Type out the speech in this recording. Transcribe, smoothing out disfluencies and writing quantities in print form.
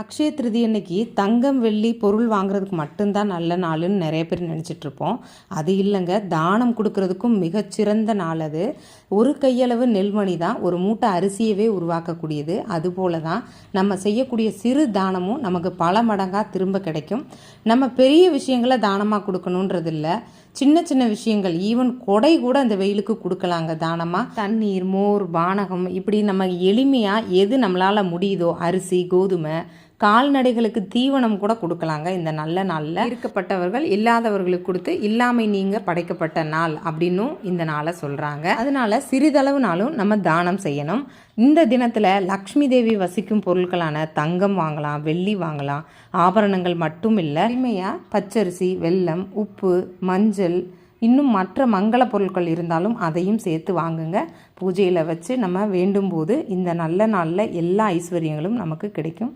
அக்ஷய திருதி அன்னைக்கு தங்கம் வெள்ளி பொருள் வாங்குறதுக்கு மட்டும்தான் நல்ல நாளுன்னு நிறைய பேர் நினச்சிட்ருப்போம். அது இல்லைங்க, தானம் கொடுக்கறதுக்கும் மிகச்சிறந்த நாள் அது. ஒரு கையளவு நெல்மணி தான் ஒரு மூட்டை அரிசியவே உருவாக்கக்கூடியது. அதுபோல தான் நம்ம செய்யக்கூடிய சிறு தானமும் நமக்கு பல மடங்காக திரும்ப கிடைக்கும். நம்ம பெரிய விஷயங்களை தானமாக கொடுக்கணுன்றது இல்லை, சின்ன சின்ன விஷயங்கள், ஈவன் கொடை கூட அந்த வெயிலுக்கு கொடுக்கலாங்க தானமாக. தண்ணீர், மோர், பானகம், இப்படி நம்ம எளிமையாக எது நம்மளால் முடியுதோ, அரிசி, கோதுமை, கால்நடைகளுக்கு தீவனம் கூட கொடுக்கலாங்க. இந்த நல்ல நாளில் இருக்கப்பட்டவர்கள் இல்லாதவர்களுக்கு கொடுத்து இல்லாமை நீங்க படைக்கப்பட்ட நாள் அப்படின்னும் இந்த நாளை சொல்கிறாங்க. அதனால சிறிதளவு நாளும் நம்ம தானம் செய்யணும். இந்த தினத்தில் லக்ஷ்மி தேவி வசிக்கும் பொருட்களான தங்கம் வாங்கலாம், வெள்ளி வாங்கலாம். ஆபரணங்கள் மட்டும் இல்லை, எளிமையாக பச்சரிசி, வெல்லம், உப்பு, மஞ்சள், இன்னும் மற்ற மங்கள பொருட்கள் இருந்தாலும் அதையும் சேர்த்து வாங்குங்க. பூஜையில் வச்சு நம்ம வேண்டும் போது இந்த நல்ல நாளில் எல்லா ஐஸ்வர்யங்களும் நமக்கு கிடைக்கும்.